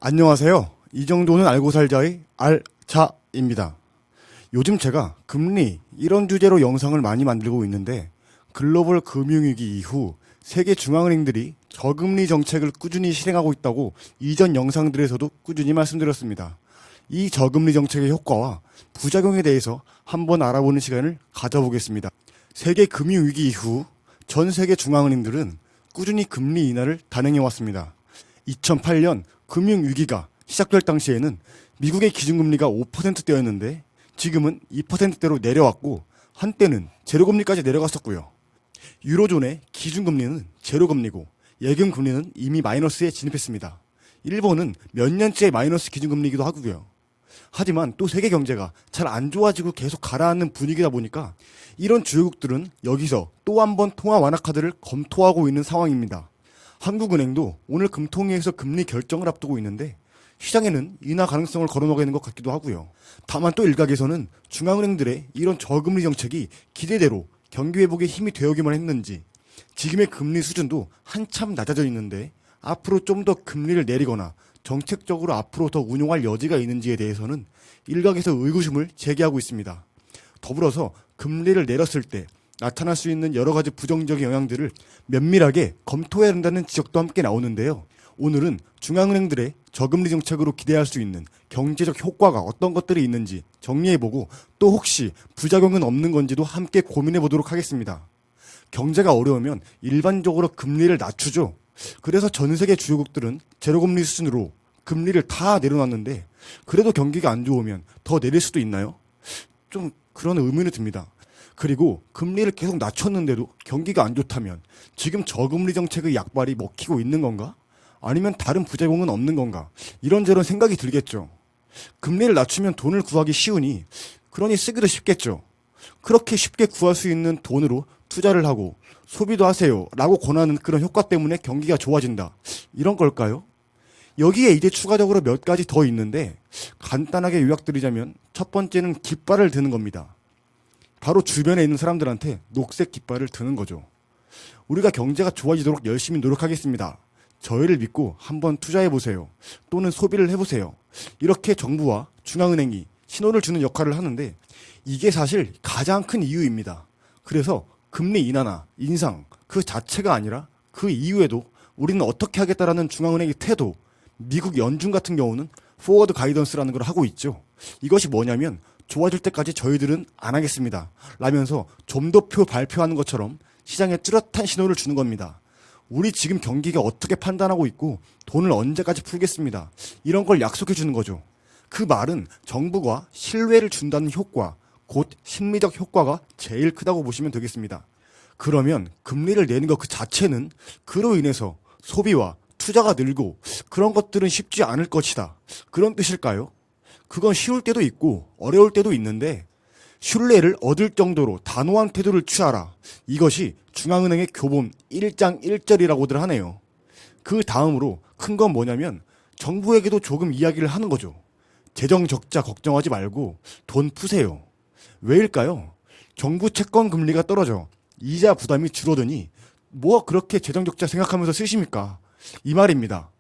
안녕하세요. 이 정도는 알고 살자의 알자입니다. 요즘 제가 금리 이런 주제로 영상을 많이 만들고 있는데 글로벌 금융위기 이후 세계 중앙은행들이 저금리 정책을 꾸준히 실행하고 있다고 이전 영상들에서도 꾸준히 말씀드렸습니다. 이 저금리 정책의 효과와 부작용에 대해서 한번 알아보는 시간을 가져보겠습니다. 세계 금융위기 이후 전 세계 중앙은행들은 꾸준히 금리 인하를 단행해왔습니다. 2008년 금융위기가 시작될 당시에는 미국의 기준금리가 5%대였는데 지금은 2%대로 내려왔고 한때는 제로금리까지 내려갔었고요. 유로존의 기준금리는 제로금리고 예금금리는 이미 마이너스에 진입했습니다. 일본은 몇 년째 마이너스 기준금리이기도 하고요. 하지만 또 세계 경제가 잘 안 좋아지고 계속 가라앉는 분위기다 보니까 이런 주요국들은 여기서 또 한 번 통화 완화 카드를 검토하고 있는 상황입니다. 한국은행도 오늘 금통위에서 금리 결정을 앞두고 있는데 시장에는 인하 가능성을 걸어놓고 있는 것 같기도 하고요. 다만 또 일각에서는 중앙은행들의 이런 저금리 정책이 기대대로 경기 회복에 힘이 되어오기만 했는지 지금의 금리 수준도 한참 낮아져 있는데 앞으로 좀 더 금리를 내리거나 정책적으로 앞으로 더 운용할 여지가 있는지에 대해서는 일각에서 의구심을 제기하고 있습니다. 더불어서 금리를 내렸을 때 나타날 수 있는 여러 가지 부정적인 영향들을 면밀하게 검토해야 한다는 지적도 함께 나오는데요. 오늘은 중앙은행들의 저금리 정책으로 기대할 수 있는 경제적 효과가 어떤 것들이 있는지 정리해보고 또 혹시 부작용은 없는 건지도 함께 고민해보도록 하겠습니다. 경제가 어려우면 일반적으로 금리를 낮추죠. 그래서 전 세계 주요국들은 제로금리 수준으로 금리를 다 내려놨는데 그래도 경기가 안 좋으면 더 내릴 수도 있나요? 좀 그런 의문이 듭니다. 그리고 금리를 계속 낮췄는데도 경기가 안 좋다면 지금 저금리 정책의 약발이 먹히고 있는 건가? 아니면 다른 부작용은 없는 건가? 이런저런 생각이 들겠죠. 금리를 낮추면 돈을 구하기 쉬우니 그러니 쓰기도 쉽겠죠. 그렇게 쉽게 구할 수 있는 돈으로 투자를 하고 소비도 하세요 라고 권하는 그런 효과 때문에 경기가 좋아진다. 이런 걸까요? 여기에 이제 추가적으로 몇 가지 더 있는데 간단하게 요약드리자면 첫 번째는 깃발을 드는 겁니다. 바로 주변에 있는 사람들한테 녹색 깃발을 드는 거죠. 우리가 경제가 좋아지도록 열심히 노력하겠습니다. 저희를 믿고 한번 투자해보세요. 또는 소비를 해보세요. 이렇게 정부와 중앙은행이 신호를 주는 역할을 하는데 이게 사실 가장 큰 이유입니다. 그래서 금리 인하나 인상 그 자체가 아니라 그 이후에도 우리는 어떻게 하겠다라는 중앙은행의 태도, 미국 연준 같은 경우는 포워드 가이던스라는 걸 하고 있죠. 이것이 뭐냐면 좋아질 때까지 저희들은 안 하겠습니다. 라면서 점도표 발표하는 것처럼 시장에 뚜렷한 신호를 주는 겁니다. 우리 지금 경기가 어떻게 판단하고 있고 돈을 언제까지 풀겠습니다. 이런 걸 약속해 주는 거죠. 그 말은 정부가 신뢰를 준다는 효과, 곧 심리적 효과가 제일 크다고 보시면 되겠습니다. 그러면 금리를 내는 것 그 자체는 그로 인해서 소비와 투자가 늘고 그런 것들은 쉽지 않을 것이다. 그런 뜻일까요? 그건 쉬울 때도 있고 어려울 때도 있는데 신뢰를 얻을 정도로 단호한 태도를 취하라. 이것이 중앙은행의 교본 1장 1절이라고들 하네요. 그 다음으로 큰 건 뭐냐면 정부에게도 조금 이야기를 하는 거죠. 재정 적자 걱정하지 말고 돈 푸세요. 왜일까요? 정부 채권 금리가 떨어져 이자 부담이 줄어드니 뭐 그렇게 재정 적자 생각하면서 쓰십니까? 이 말입니다.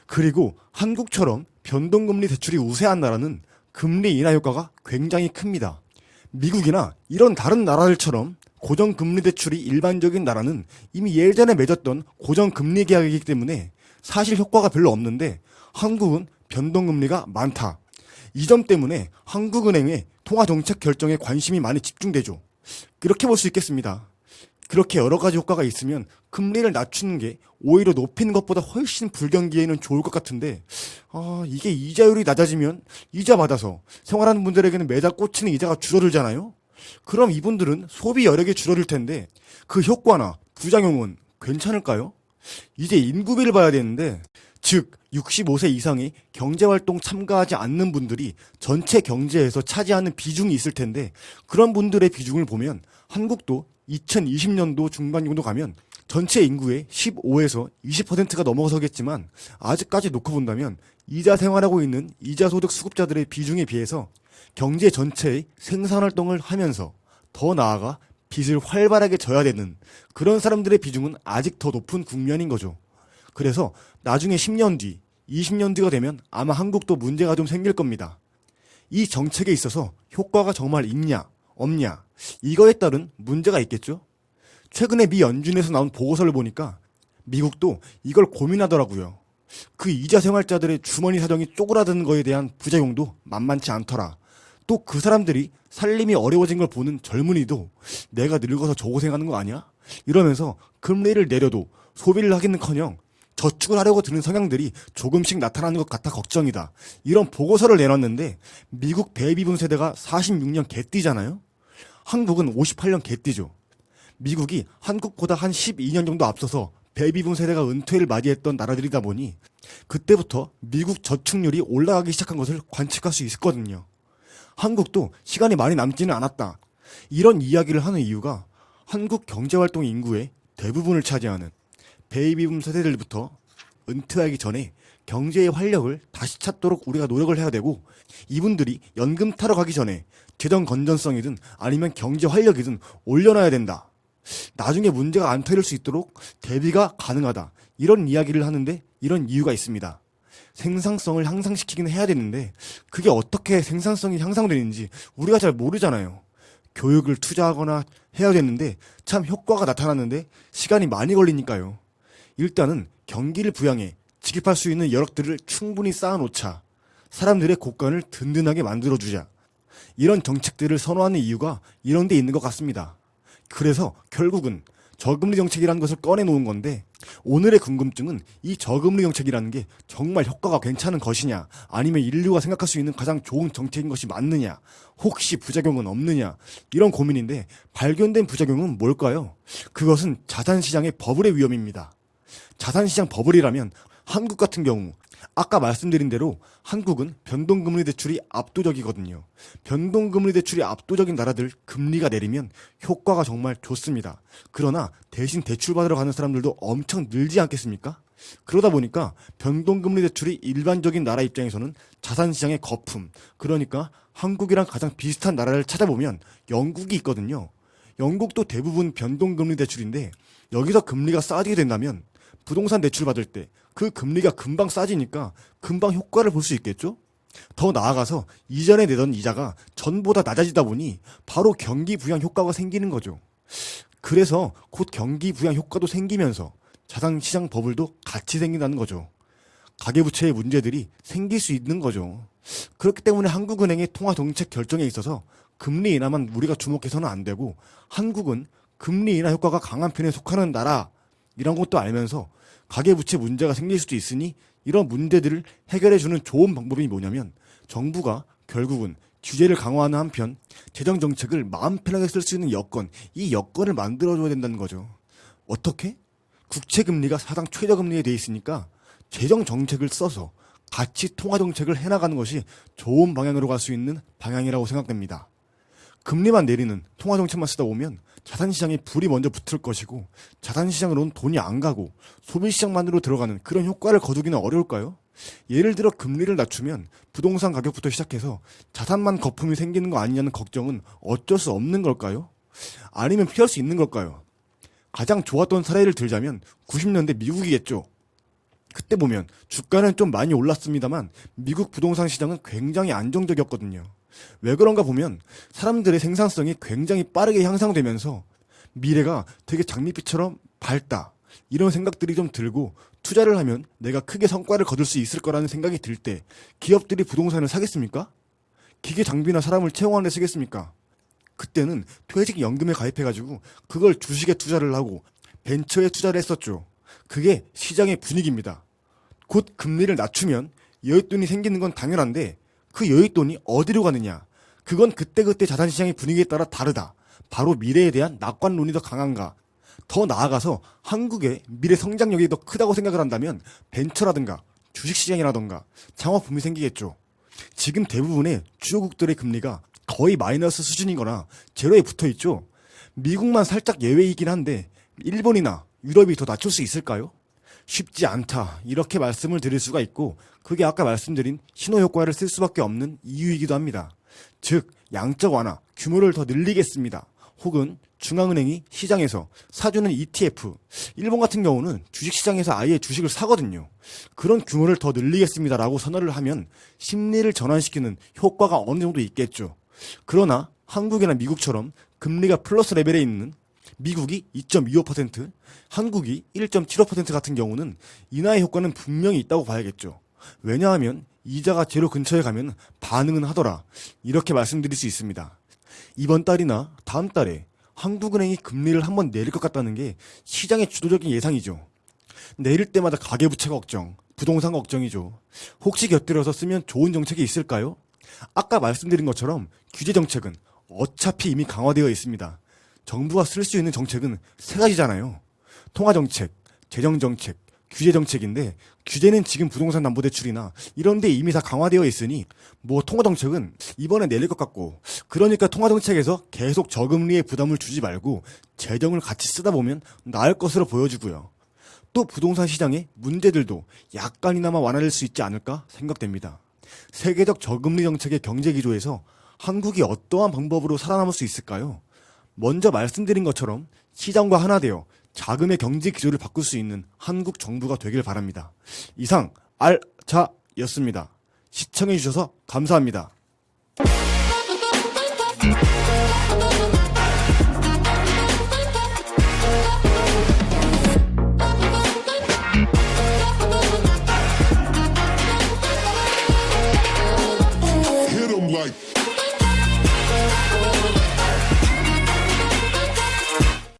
그리고 한국처럼 변동금리 대출이 우세한 나라는 금리 인하 효과가 굉장히 큽니다. 미국이나 이런 다른 나라들처럼 고정금리 대출이 일반적인 나라는 이미 예전에 맺었던 고정금리 계약이기 때문에 사실 효과가 별로 없는데 한국은 변동금리가 많다. 이 점 때문에 한국은행의 통화정책 결정에 관심이 많이 집중되죠. 이렇게 볼 수 있겠습니다. 그렇게 여러 가지 효과가 있으면 금리를 낮추는 게 오히려 높이는 것보다 훨씬 불경기에는 좋을 것 같은데 이게 이자율이 낮아지면 이자 받아서 생활하는 분들에게는 매달 꽂히는 이자가 줄어들잖아요. 그럼 이분들은 소비 여력이 줄어들 텐데 그 효과나 부작용은 괜찮을까요? 이제 인구비를 봐야 되는데 즉 65세 이상의 경제활동 참가하지 않는 분들이 전체 경제에서 차지하는 비중이 있을 텐데 그런 분들의 비중을 보면 한국도 2020년도 중반 정도 가면 전체 인구의 15에서 20%가 넘어서겠지만 아직까지 놓고 본다면 이자 생활하고 있는 이자소득 수급자들의 비중에 비해서 경제 전체의 생산활동을 하면서 더 나아가 빚을 활발하게 져야 되는 그런 사람들의 비중은 아직 더 높은 국면인 거죠. 그래서 나중에 10년 뒤 20년 뒤가 되면 아마 한국도 문제가 좀 생길 겁니다. 이 정책에 있어서 효과가 정말 있냐, 없냐, 이거에 따른 문제가 있겠죠? 최근에 미 연준에서 나온 보고서를 보니까 미국도 이걸 고민하더라고요. 그 이자 생활자들의 주머니 사정이 쪼그라드는 거에 대한 부작용도 만만치 않더라. 또 그 사람들이 살림이 어려워진 걸 보는 젊은이도 내가 늙어서 저 고생하는 거 아니야? 이러면서 금리를 내려도 소비를 하기는커녕 저축을 하려고 드는 성향들이 조금씩 나타나는 것 같아 걱정이다. 이런 보고서를 내놨는데 미국 베이비붐 세대가 46년 개띠잖아요? 한국은 58년 개띠죠. 미국이 한국보다 한 12년 정도 앞서서 베이비붐 세대가 은퇴를 맞이했던 나라들이다 보니 그때부터 미국 저축률이 올라가기 시작한 것을 관측할 수 있었거든요. 한국도 시간이 많이 남지는 않았다. 이런 이야기를 하는 이유가 한국 경제활동 인구의 대부분을 차지하는 베이비붐 세대들부터 은퇴하기 전에 경제의 활력을 다시 찾도록 우리가 노력을 해야 되고, 이분들이 연금 타러 가기 전에 재정 건전성이든 아니면 경제 활력이든 올려놔야 된다. 나중에 문제가 안 터질 수 있도록 대비가 가능하다. 이런 이야기를 하는데 이런 이유가 있습니다. 생산성을 향상시키긴 해야 되는데 그게 어떻게 생산성이 향상되는지 우리가 잘 모르잖아요. 교육을 투자하거나 해야 되는데 참 효과가 나타났는데 시간이 많이 걸리니까요. 일단은 경기를 부양해 지급할 수 있는 여력들을 충분히 쌓아놓자. 사람들의 곳간을 든든하게 만들어주자. 이런 정책들을 선호하는 이유가 이런 데 있는 것 같습니다. 그래서 결국은 저금리 정책이라는 것을 꺼내놓은 건데, 오늘의 궁금증은 이 저금리 정책이라는 게 정말 효과가 괜찮은 것이냐, 아니면 인류가 생각할 수 있는 가장 좋은 정책인 것이 맞느냐, 혹시 부작용은 없느냐, 이런 고민인데 발견된 부작용은 뭘까요? 그것은 자산시장의 버블의 위험입니다. 자산시장 버블이라면 한국 같은 경우 아까 말씀드린 대로 한국은 변동금리 대출이 압도적이거든요. 변동금리 대출이 압도적인 나라들 금리가 내리면 효과가 정말 좋습니다. 그러나 대신 대출받으러 가는 사람들도 엄청 늘지 않겠습니까? 그러다 보니까 변동금리 대출이 일반적인 나라 입장에서는 자산시장의 거품, 그러니까 한국이랑 가장 비슷한 나라를 찾아보면 영국이 있거든요. 영국도 대부분 변동금리 대출인데 여기서 금리가 싸지게 된다면 부동산 대출 받을 때 그 금리가 금방 싸지니까 금방 효과를 볼 수 있겠죠? 더 나아가서 이전에 내던 이자가 전보다 낮아지다 보니 바로 경기 부양 효과가 생기는 거죠. 그래서 곧 경기 부양 효과도 생기면서 자산시장 버블도 같이 생긴다는 거죠. 가계부채의 문제들이 생길 수 있는 거죠. 그렇기 때문에 한국은행의 통화정책 결정에 있어서 금리 인하만 우리가 주목해서는 안 되고, 한국은 금리 인하 효과가 강한 편에 속하는 나라, 이런 것도 알면서 가계부채 문제가 생길 수도 있으니 이런 문제들을 해결해주는 좋은 방법이 뭐냐면, 정부가 결국은 규제를 강화하는 한편 재정정책을 마음 편하게 쓸 수 있는 여건, 이 여건을 만들어줘야 된다는 거죠. 어떻게? 국채금리가 사상 최저금리에 돼 있으니까 재정정책을 써서 같이 통화정책을 해나가는 것이 좋은 방향으로 갈 수 있는 방향이라고 생각됩니다. 금리만 내리는 통화정책만 쓰다 보면 자산시장에 불이 먼저 붙을 것이고, 자산시장으로는 돈이 안 가고 소비시장만으로 들어가는 그런 효과를 거두기는 어려울까요? 예를 들어 금리를 낮추면 부동산 가격부터 시작해서 자산만 거품이 생기는 거 아니냐는 걱정은 어쩔 수 없는 걸까요? 아니면 피할 수 있는 걸까요? 가장 좋았던 사례를 들자면 90년대 미국이겠죠. 그때 보면 주가는 좀 많이 올랐습니다만 미국 부동산 시장은 굉장히 안정적이었거든요. 왜 그런가 보면 사람들의 생산성이 굉장히 빠르게 향상되면서 미래가 되게 장밋빛처럼 밝다, 이런 생각들이 좀 들고, 투자를 하면 내가 크게 성과를 거둘 수 있을 거라는 생각이 들 때 기업들이 부동산을 사겠습니까? 기계 장비나 사람을 채용하는 데 쓰겠습니까? 그때는 퇴직연금에 가입해가지고 그걸 주식에 투자를 하고 벤처에 투자를 했었죠. 그게 시장의 분위기입니다. 곧 금리를 낮추면 여윳돈이 생기는 건 당연한데 그 여윳돈이 어디로 가느냐, 그건 그때그때 자산시장의 분위기에 따라 다르다. 바로 미래에 대한 낙관론이 더 강한가, 더 나아가서 한국의 미래 성장력이 더 크다고 생각을 한다면 벤처라든가 주식시장이라든가 창업붐이 생기겠죠. 지금 대부분의 주요국들의 금리가 거의 마이너스 수준이거나 제로에 붙어있죠. 미국만 살짝 예외이긴 한데 일본이나 유럽이 더 낮출 수 있을까요? 쉽지 않다, 이렇게 말씀을 드릴 수가 있고, 그게 아까 말씀드린 신호효과를 쓸 수밖에 없는 이유이기도 합니다. 즉 양적 완화, 규모를 더 늘리겠습니다. 혹은 중앙은행이 시장에서 사주는 ETF, 일본 같은 경우는 주식시장에서 아예 주식을 사거든요. 그런 규모를 더 늘리겠습니다라고 선언을 하면 심리를 전환시키는 효과가 어느 정도 있겠죠. 그러나 한국이나 미국처럼 금리가 플러스 레벨에 있는 미국이 2.25%, 한국이 1.75% 같은 경우는 인하의 효과는 분명히 있다고 봐야겠죠. 왜냐하면 이자가 제로 근처에 가면 반응은 하더라. 이렇게 말씀드릴 수 있습니다. 이번 달이나 다음 달에 한국은행이 금리를 한번 내릴 것 같다는 게 시장의 주도적인 예상이죠. 내릴 때마다 가계부채 걱정, 부동산 걱정이죠. 혹시 곁들여서 쓰면 좋은 정책이 있을까요? 아까 말씀드린 것처럼 규제 정책은 어차피 이미 강화되어 있습니다. 정부가 쓸 수 있는 정책은 세 가지잖아요. 통화정책, 재정정책, 규제정책인데 규제는 지금 부동산 담보대출이나 이런 데 이미 다 강화되어 있으니 통화정책은 이번에 내릴 것 같고, 그러니까 통화정책에서 계속 저금리에 부담을 주지 말고 재정을 같이 쓰다 보면 나을 것으로 보여지고요. 또 부동산 시장의 문제들도 약간이나마 완화될 수 있지 않을까 생각됩니다. 세계적 저금리 정책의 경제 기조에서 한국이 어떠한 방법으로 살아남을 수 있을까요? 먼저 말씀드린 것처럼 시장과 하나 되어 자금의 경제 기조를 바꿀 수 있는 한국 정부가 되길 바랍니다. 이상 알차였습니다. 시청해주셔서 감사합니다.